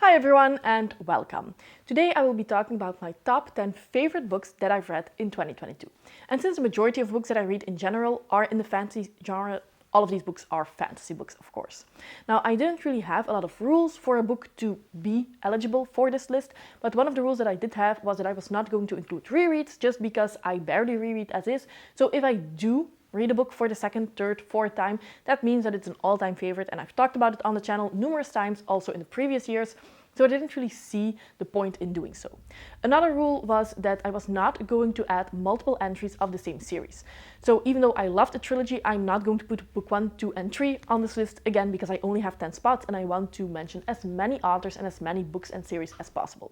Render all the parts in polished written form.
Hi everyone and welcome. Today I will be talking about my top 10 favorite books that I've read in 2022. And since the majority of books that I read in general are in the fantasy genre, all of these books are fantasy books, of course. Now, I didn't really have a lot of rules for a book to be eligible for this list, but one of the rules that I did have was that I was not going to include rereads just because I barely reread as is. So if I do read a book for the second, third, fourth time, that means that it's an all-time favorite, and I've talked about it on the channel numerous times, also in the previous years, so I didn't really see the point in doing so. Another rule was that I was not going to add multiple entries of the same series. So even though I loved a trilogy, I'm not going to put book 1, 2, and 3 on this list, again, because I only have 10 spots and I want to mention as many authors and as many books and series as possible.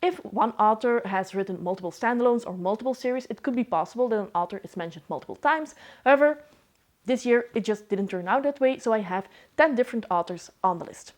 If one author has written multiple standalones or multiple series, it could be possible that an author is mentioned multiple times. However, this year it just didn't turn out that way, so I have 10 different authors on the list.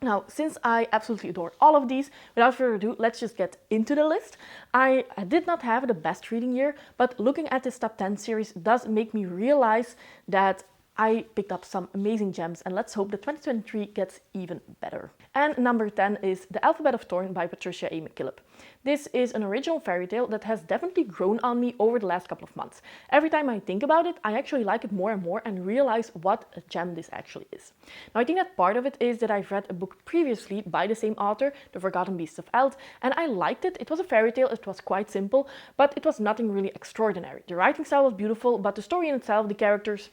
Now, since I absolutely adore all of these, without further ado, let's just get into the list. I did not have the best reading year, but looking at this top 10 series does make me realize that I picked up some amazing gems, and let's hope that 2023 gets even better. And number 10 is The Alphabet of Thorn by Patricia A. McKillip. This is an original fairy tale that has definitely grown on me over the last couple of months. Every time I think about it, I actually like it more and more and realize what a gem this actually is. Now, I think that part of it is that I've read a book previously by the same author, The Forgotten Beasts of Eld, and I liked it. It was a fairy tale, it was quite simple, but it was nothing really extraordinary. The writing style was beautiful, but the story in itself, the characters,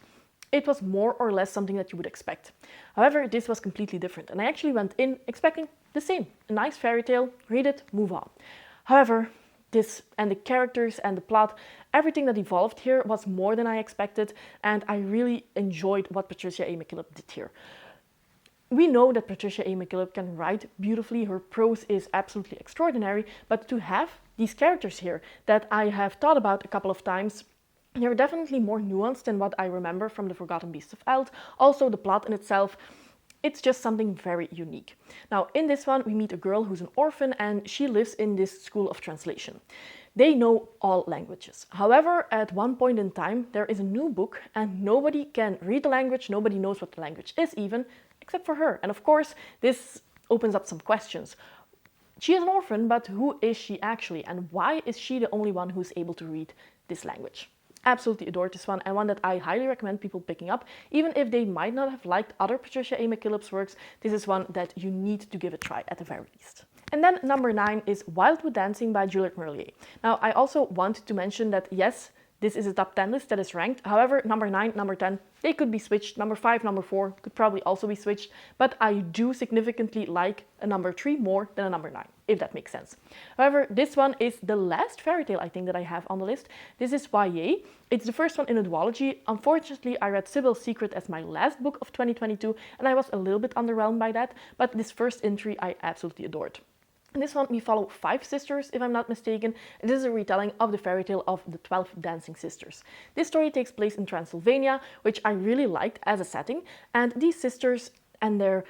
it was more or less something that you would expect. However, this was completely different, and I actually went in expecting the same. A nice fairy tale, read it, move on. However, this and the characters and the plot, everything that evolved here was more than I expected, and I really enjoyed what Patricia A. McKillip did here. We know that Patricia A. McKillip can write beautifully, her prose is absolutely extraordinary, but to have these characters here that I have thought about a couple of times, they're definitely more nuanced than what I remember from The Forgotten Beasts of Eld. Also, the plot in itself, it's just something very unique. Now, in this one, we meet a girl who's an orphan and she lives in this school of translation. They know all languages. However, at one point in time, there is a new book and nobody can read the language, nobody knows what the language is even, except for her. And of course, this opens up some questions. She is an orphan, but who is she actually? And why is she the only one who's able to read this language? Absolutely adored this one, and one that I highly recommend people picking up. Even if they might not have liked other Patricia A. McKillip's works, this is one that you need to give a try at the very least. And then number 9 is Wildwood Dancing by Juliette Merlier. Now, I also want to mention that yes, this is a top 10 list that is ranked. However, number 9, number 10, they could be switched. Number 5, number 4 could probably also be switched. But I do significantly like a number 3 more than a number 9, if that makes sense. However, this one is the last fairy tale I think that I have on the list. This is YA. It's the first one in a duology. Unfortunately, I read Sibyl's Secret as my last book of 2022, and I was a little bit underwhelmed by that. But this first entry I absolutely adored. In this one, we follow 5 sisters, if I'm not mistaken. It is a retelling of the fairy tale of the 12 Dancing Sisters. This story takes place in Transylvania, which I really liked as a setting, and these sisters and their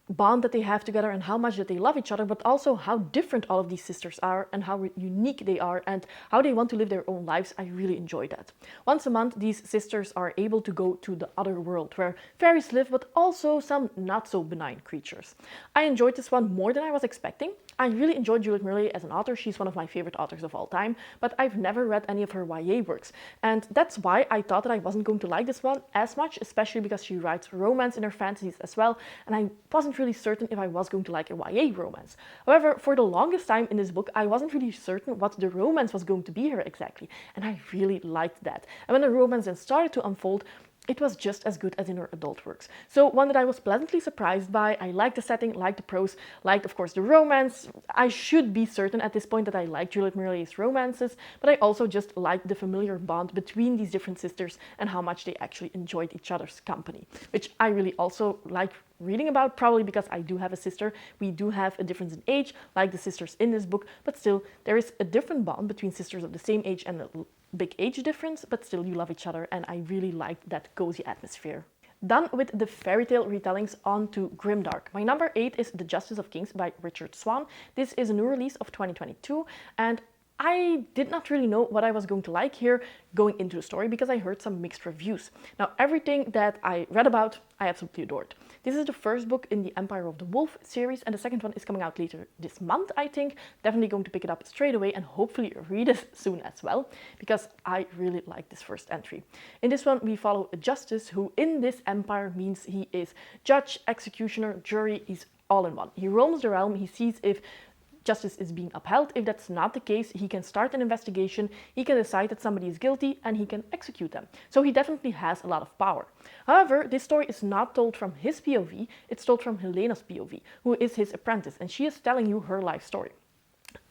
bond that they have together and how much that they love each other, but also how different all of these sisters are and how unique they are and how they want to live their own lives. I really enjoy that. Once a month, these sisters are able to go to the other world where fairies live, but also some not so benign creatures. I enjoyed this one more than I was expecting. I really enjoyed Juliette Merlier as an author. She's one of my favorite authors of all time, but I've never read any of her YA works. And that's why I thought that I wasn't going to like this one as much, especially because she writes romance in her fantasies as well, and I wasn't really certain if I was going to like a YA romance. However, for the longest time in this book, I wasn't really certain what the romance was going to be here exactly, and I really liked that. And when the romance then started to unfold, it was just as good as in her adult works. So one that I was pleasantly surprised by. I liked the setting, liked the prose, liked of course the romance. I should be certain at this point that I like Juliette Merlier's romances, but I also just liked the familiar bond between these different sisters and how much they actually enjoyed each other's company, which I really also like reading about, probably because I do have a sister. We do have a difference in age, like the sisters in this book, but still there is a different bond between sisters of the same age and a big age difference, but still you love each other, and I really liked that cozy atmosphere. Done with the fairy tale retellings, on to Grimdark. My number 8 is The Justice of Kings by Richard Swan. This is a new release of 2022, and I did not really know what I was going to like here going into the story because I heard some mixed reviews. Now, everything that I read about, I absolutely adored. This is the first book in the Empire of the Wolf series, and the second one is coming out later this month, I think. Definitely going to pick it up straight away and hopefully read it soon as well, because I really like this first entry. In this one, we follow a justice who in this empire means he is judge, executioner, jury, he's all in one. He roams the realm, he sees if justice is being upheld. If that's not the case, he can start an investigation, he can decide that somebody is guilty, and he can execute them. So he definitely has a lot of power. However, this story is not told from his POV, it's told from Helena's POV, who is his apprentice, and she is telling you her life story.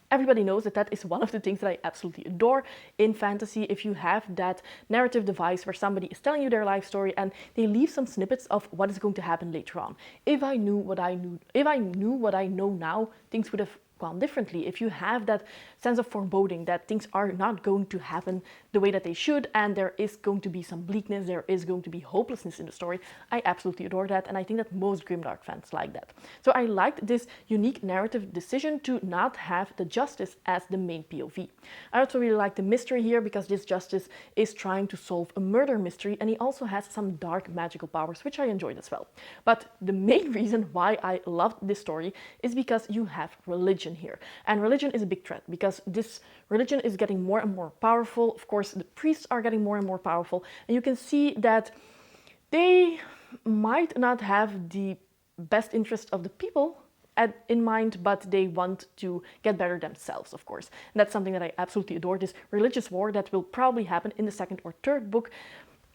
Everybody knows that that is one of the things that I absolutely adore in fantasy. If you have that narrative device where somebody is telling you their life story and they leave some snippets of what is going to happen later on. If I knew what I know now, things would have gone differently. If you have that sense of foreboding that things are not going to happen the way that they should, and there is going to be some bleakness, there is going to be hopelessness in the story, I absolutely adore that, and I think that most grimdark fans like that. So I liked this unique narrative decision to not have the justice as the main POV. I also really like the mystery here, because this justice is trying to solve a murder mystery, and he also has some dark magical powers, which I enjoyed as well. But the main reason why I loved this story is because you have religion here. And religion is a big threat, because this religion is getting more and more powerful. Of course, the priests are getting more and more powerful, and you can see that they might not have the best interest of the people in mind, but they want to get better themselves, of course. And that's something that I absolutely adore, this religious war that will probably happen in the second or third book.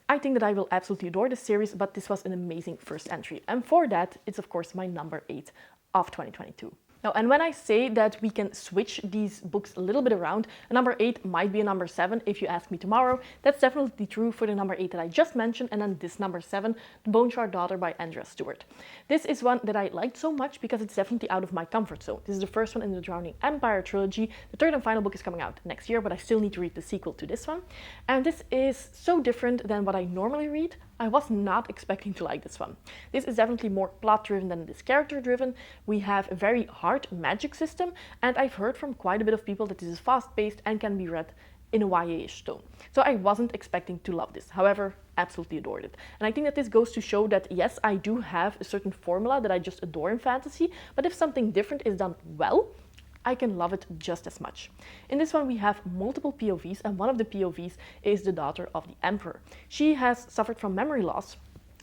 I think that I will absolutely adore this series, but this was an amazing first entry. And for that, it's of course my number 8 of 2022. Now, and when I say that we can switch these books a little bit around, a number 8 might be a number 7 if you ask me tomorrow. That's definitely true for the number 8 that I just mentioned, and then this number 7, The Bone Shard Daughter by Andrea Stewart. This is one that I liked so much because it's definitely out of my comfort zone. This is the first one in the Drowning Empire trilogy. The third and final book is coming out next year, but I still need to read the sequel to this one. And this is so different than what I normally read. I was not expecting to like this one. This is definitely more plot-driven than it is character-driven. We have a very hard magic system, and I've heard from quite a bit of people that this is fast-paced and can be read in a YA-ish tone. So I wasn't expecting to love this. However, absolutely adored it. And I think that this goes to show that yes, I do have a certain formula that I just adore in fantasy, but if something different is done well, I can love it just as much. In this one we have multiple POVs, and one of the POVs is the daughter of the emperor. She has suffered from memory loss,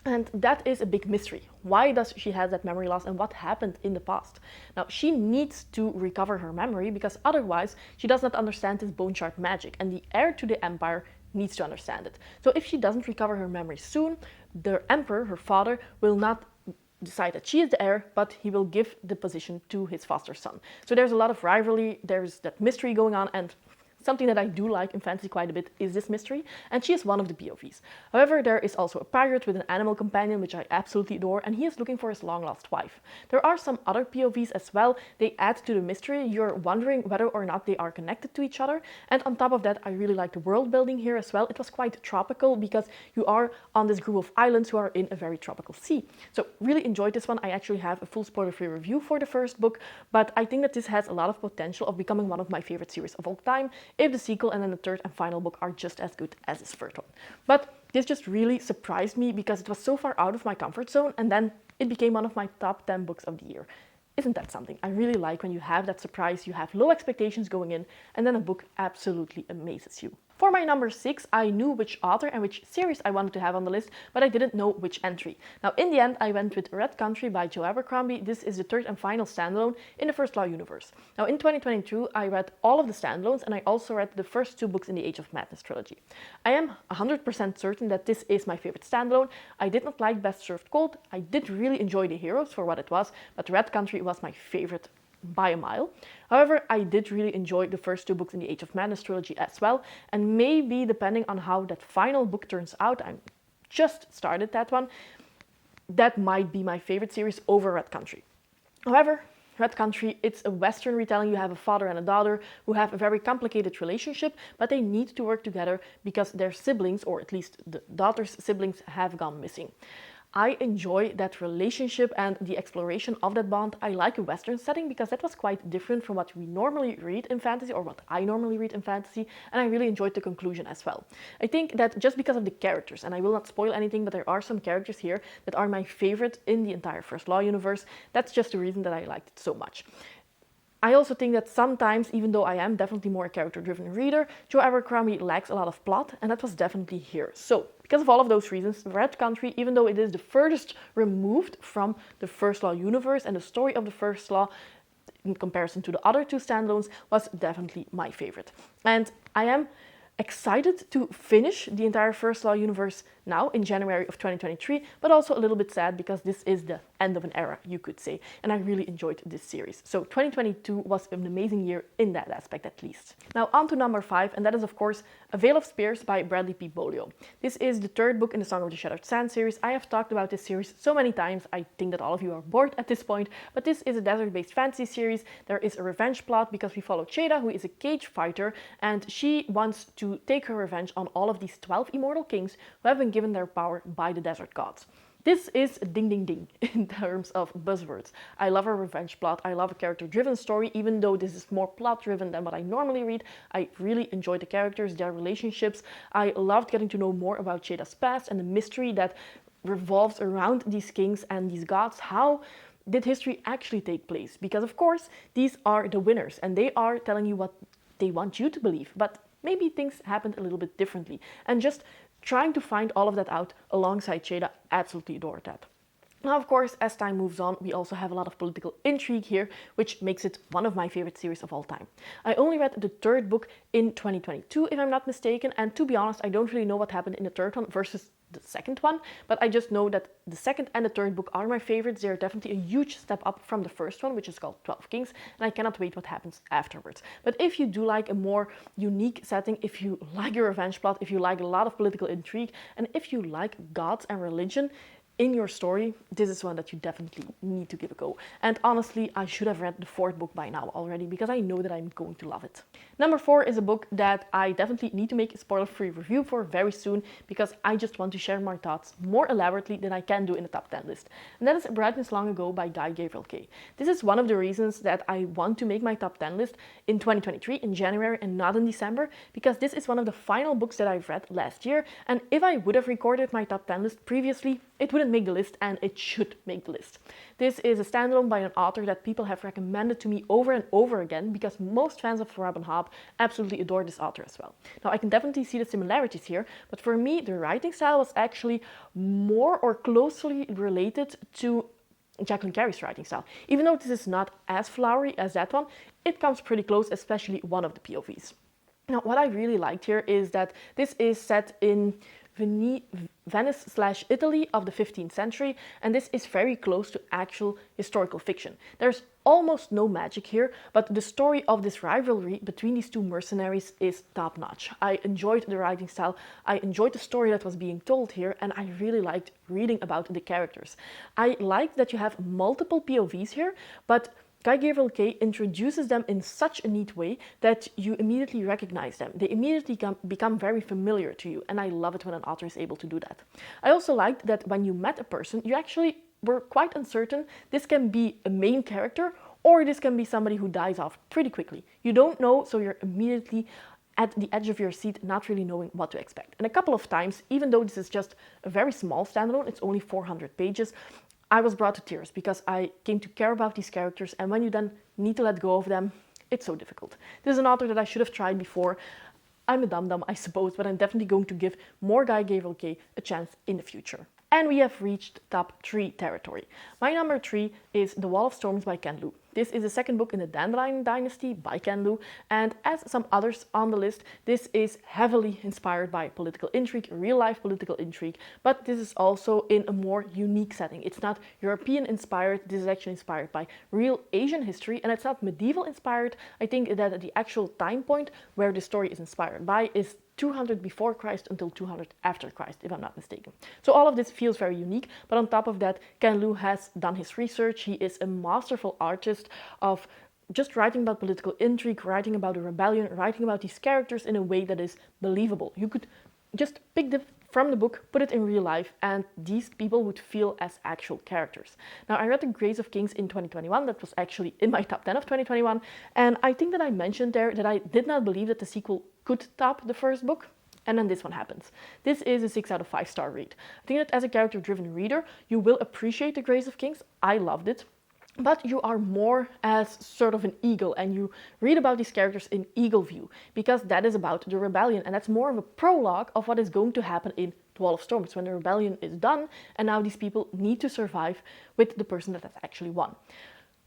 and that is a big mystery. Why does she have that memory loss and what happened in the past? Now, she needs to recover her memory because otherwise she does not understand this bone shard magic, and the heir to the empire needs to understand it. So if she doesn't recover her memory soon, the emperor, her father, will not decide that she is the heir, but he will give the position to his foster son. So there's a lot of rivalry, there's that mystery going on, and something that I do like in fantasy quite a bit is this mystery, and she is one of the POVs. However, there is also a pirate with an animal companion, which I absolutely adore, and he is looking for his long-lost wife. There are some other POVs as well. They add to the mystery. You're wondering whether or not they are connected to each other, and on top of that, I really like the world building here as well. It was quite tropical because you are on this group of islands who are in a very tropical sea. So really enjoyed this one. I actually have a full spoiler-free review for the first book, but I think that this has a lot of potential of becoming one of my favorite series of all time, if the sequel and then the third and final book are just as good as this first one. But this just really surprised me because it was so far out of my comfort zone, and then it became one of my top 10 books of the year. Isn't that something? I really like when you have that surprise, you have low expectations going in, and then a book absolutely amazes you. For my number 6, I knew which author and which series I wanted to have on the list, but I didn't know which entry. Now, in the end, I went with Red Country by Joe Abercrombie. This is the third and final standalone in the First Law universe. Now, in 2022, I read all of the standalones, and I also read the first 2 books in the Age of Madness trilogy. I am 100% certain that this is my favorite standalone. I did not like Best Served Cold. I did really enjoy The Heroes for what it was, but Red Country was my favorite by a mile. However, I did really enjoy the first 2 books in the Age of Madness trilogy as well, and maybe depending on how that final book turns out, I just started that one, that might be my favorite series over Red Country. However, Red Country, it's a Western retelling. You have a father and a daughter who have a very complicated relationship, but they need to work together because their siblings, or at least the daughter's siblings, have gone missing. I enjoy that relationship and the exploration of that bond. I like a Western setting because that was quite different from what we normally read in fantasy, or what I normally read in fantasy, and I really enjoyed the conclusion as well. I think that just because of the characters, and I will not spoil anything, but there are some characters here that are my favorite in the entire First Law universe. That's just the reason that I liked it so much. I also think that sometimes, even though I am definitely more a character-driven reader, Joe Abercrombie lacks a lot of plot, and that was definitely here. So, because of all of those reasons, Red Country, even though it is the furthest removed from the First Law universe and the story of the First Law, in comparison to the other two standalones, was definitely my favorite. And I am excited to finish the entire First Law universe now in January of 2023, but also a little bit sad because this is the end of an era, you could say, and I really enjoyed this series. So 2022 was an amazing year in that aspect, at least. Now on to number 5, and that is of course A Veil of Spears by Bradley P. Bolio. This is the third book in the Song of the Shattered Sand series. I have talked about this series so many times, I think that all of you are bored at this point, but this is a desert-based fantasy series. There is a revenge plot because we follow Cheda, who is a cage fighter, and she wants to take her revenge on all of these 12 immortal kings who have been given their power by the desert gods. This is ding ding ding in terms of buzzwords. I love a revenge plot, I love a character-driven story, even though this is more plot-driven than what I normally read. I really enjoy the characters, their relationships. I loved getting to know more about Cheda's past and the mystery that revolves around these kings and these gods. How did history actually take place? Because of course, these are the winners and they are telling you what they want you to believe, but maybe things happened a little bit differently. And just trying to find all of that out alongside Cheda, absolutely adored that. Now, of course, as time moves on, we also have a lot of political intrigue here, which makes it one of my favorite series of all time. I only read the third book in 2022, if I'm not mistaken, and to be honest, I don't really know what happened in the third one versus the second one, but I just know that the second and the third book are my favorites. They're definitely a huge step up from the first one, which is called 12 Kings, and I cannot wait what happens afterwards. But if you do like a more unique setting, if you like a revenge plot, if you like a lot of political intrigue, and if you like gods and religion in your story, this is one that you definitely need to give a go. And honestly, I should have read the fourth book by now already because I know that I'm going to love it. Number 4 is a book that I definitely need to make a spoiler-free review for very soon because I just want to share my thoughts more elaborately than I can do in a top 10 list. And that is Brightness Long Ago by Guy Gavriel Kay. This is one of the reasons that I want to make my top 10 list in 2023, in January and not in December, because this is one of the final books that I've read last year, and if I would have recorded my top 10 list previously, it wouldn't make the list, and it should make the list. This is a standalone by an author that people have recommended to me over and over again because most fans of Robin Hobb absolutely adore this author as well. Now, I can definitely see the similarities here, but for me, the writing style was actually more or closely related to Jacqueline Carey's writing style. Even though this is not as flowery as that one, it comes pretty close, especially one of the POVs. Now, what I really liked here is that this is set in Venice/Italy of the 15th century, and this is very close to actual historical fiction. There's almost no magic here, but the story of this rivalry between these two mercenaries is top-notch. I enjoyed the writing style, I enjoyed the story that was being told here, and I really liked reading about the characters. I liked that you have multiple POVs here, but Guy Gavriel Kay introduces them in such a neat way that you immediately recognize them. They immediately become very familiar to you, and I love it when an author is able to do that. I also liked that when you met a person, you actually were quite uncertain. This can be a main character, or this can be somebody who dies off pretty quickly. You don't know, so you're immediately at the edge of your seat, not really knowing what to expect. And a couple of times, even though this is just a very small standalone, it's only 400 pages, I was brought to tears because I came to care about these characters, and when you then need to let go of them, it's so difficult. This is an author that I should have tried before. I'm a dum-dum, I suppose, but I'm definitely going to give more Guy Gavriel Kay a chance in the future. And we have reached top 3 territory. My number 3 is The Wall of Storms by Ken Liu. This is the second book in the Dandelion Dynasty by Ken Liu, and as some others on the list, this is heavily inspired by political intrigue, real-life political intrigue, but this is also in a more unique setting. It's not European inspired, this is actually inspired by real Asian history, and it's not medieval inspired. I think that the actual time point where the story is inspired by is 200 before Christ until 200 after Christ, if I'm not mistaken. So all of this feels very unique, but on top of that, Ken Liu has done his research. He is a masterful artist of just writing about political intrigue, writing about a rebellion, writing about these characters in a way that is believable. You could just pick the from the book, put it in real life, and these people would feel as actual characters. Now, I read The Grace of Kings in 2021. That was actually in my top 10 of 2021. And I think that I mentioned there that I did not believe that the sequel could top the first book. And then this one happens. This is a 6 out of 5 star read. I think that as a character-driven reader, you will appreciate The Grace of Kings. I loved it. But you are more as sort of an eagle, and you read about these characters in eagle view, because that is about the rebellion, and that's more of a prologue of what is going to happen in The Wall of Storms when the rebellion is done, and now these people need to survive with the person that has actually won.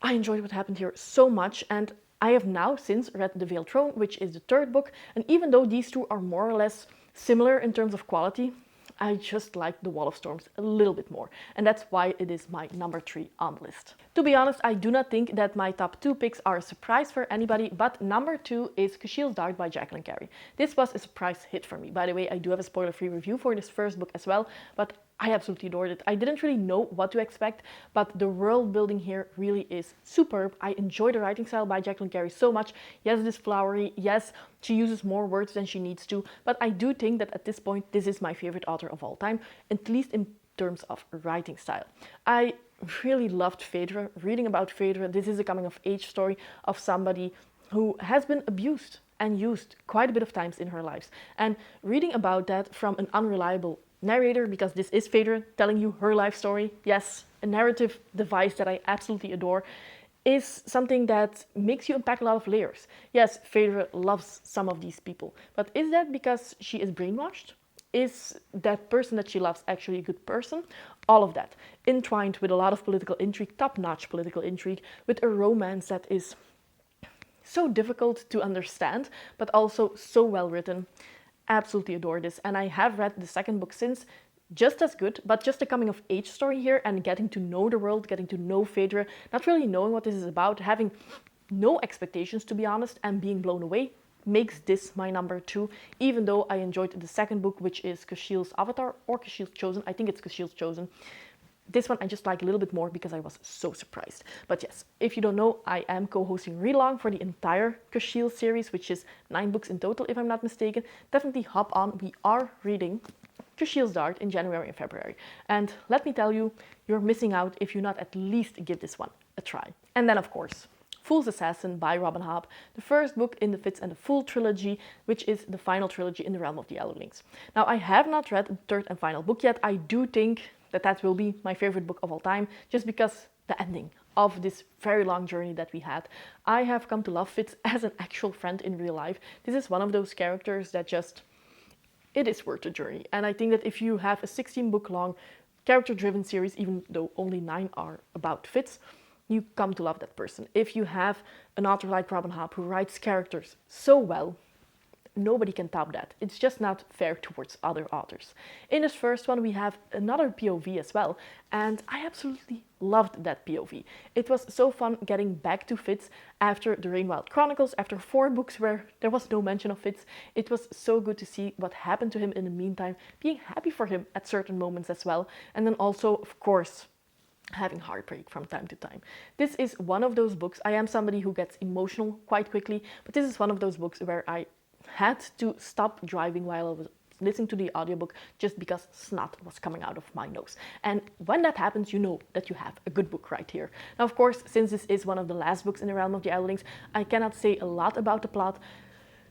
I enjoyed what happened here so much, and I have now since read The Veiled Throne, which is the third book, and even though these two are more or less similar in terms of quality, I just like The Wall of Storms a little bit more, and that's why it is my number 3 on the list. To be honest, I do not think that my top 2 picks are a surprise for anybody, but number 2 is Kushiel's Dart by Jacqueline Carey. This was a surprise hit for me. By the way, I do have a spoiler-free review for this first book as well, but I absolutely adored it. I didn't really know what to expect, but the world building here really is superb. I enjoy the writing style by Jacqueline Carey so much. Yes, it is flowery. Yes, she uses more words than she needs to, but I do think that at this point, this is my favorite author of all time, at least in terms of writing style. I really loved Phaedra. Reading about Phaedra, this is a coming-of-age story of somebody who has been abused and used quite a bit of times in her lives. And reading about that from an unreliable narrator, because this is Phaedra telling you her life story, yes, a narrative device that I absolutely adore, is something that makes you unpack a lot of layers. Yes, Phaedra loves some of these people, but is that because she is brainwashed? Is that person that she loves actually a good person? All of that, entwined with a lot of political intrigue, top-notch political intrigue, with a romance that is so difficult to understand, but also so well written. Absolutely adore this, and I have read the second book since, just as good, but just a coming-of-age story here, and getting to know the world, getting to know Phaedra, not really knowing what this is about, having no expectations to be honest, and being blown away, makes this my number 2, even though I enjoyed the second book, which is Kushiel's Avatar, or Kushiel's Chosen. I think it's Kushiel's Chosen. This one I just like a little bit more because I was so surprised. But yes, if you don't know, I am co-hosting Read Along for the entire Kushiel series, which is 9 books in total, if I'm not mistaken. Definitely hop on. We are reading Kushiel's Dart in January and February. And let me tell you, you're missing out if you not at least give this one a try. And then, of course, Fool's Assassin by Robin Hobb, the first book in the Fitz and the Fool trilogy, which is the final trilogy in the Realm of the Elderlings. Now, I have not read the third and final book yet. I do think that will be my favorite book of all time, just because the ending of this very long journey that we had. I have come to love Fitz as an actual friend in real life. This is one of those characters that just, it is worth the journey. And I think that if you have a 16-book long character-driven series, even though only 9 are about Fitz, you come to love that person. If you have an author like Robin Hobb who writes characters so well, nobody can top that. It's just not fair towards other authors. In this first one, we have another POV as well, and I absolutely loved that POV. It was so fun getting back to Fitz after the Rainwild Chronicles, after 4 books where there was no mention of Fitz. It was so good to see what happened to him in the meantime, being happy for him at certain moments as well, and then also, of course, having heartbreak from time to time. This is one of those books. I am somebody who gets emotional quite quickly, but this is one of those books where I had to stop driving while I was listening to the audiobook just because snot was coming out of my nose. And when that happens, you know that you have a good book right here. Now, of course, since this is one of the last books in the Realm of the Elderlings, I cannot say a lot about the plot.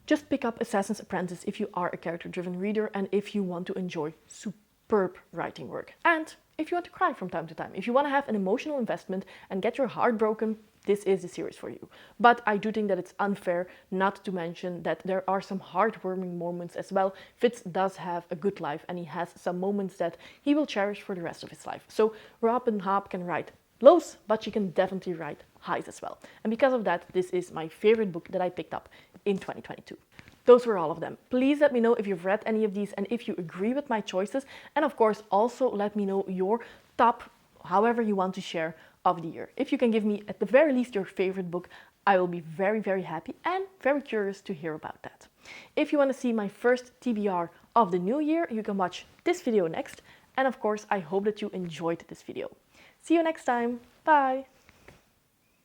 Just pick up Assassin's Apprentice if you are a character-driven reader and if you want to enjoy superb writing work. And if you want to cry from time to time, if you want to have an emotional investment and get your heart broken, this is the series for you. But I do think that it's unfair not to mention that there are some heartwarming moments as well. Fitz does have a good life and he has some moments that he will cherish for the rest of his life. So Robin Hobb can write lows, but she can definitely write highs as well. And because of that, this is my favorite book that I picked up in 2022. Those were all of them. Please let me know if you've read any of these and if you agree with my choices. And of course, also let me know your top, however you want to share, of the year. If you can give me at the very least your favorite book, I will be very, very happy and very curious to hear about that. If you want to see my first TBR of the new year, you can watch this video next. And of course, I hope that you enjoyed this video. See you next time. Bye!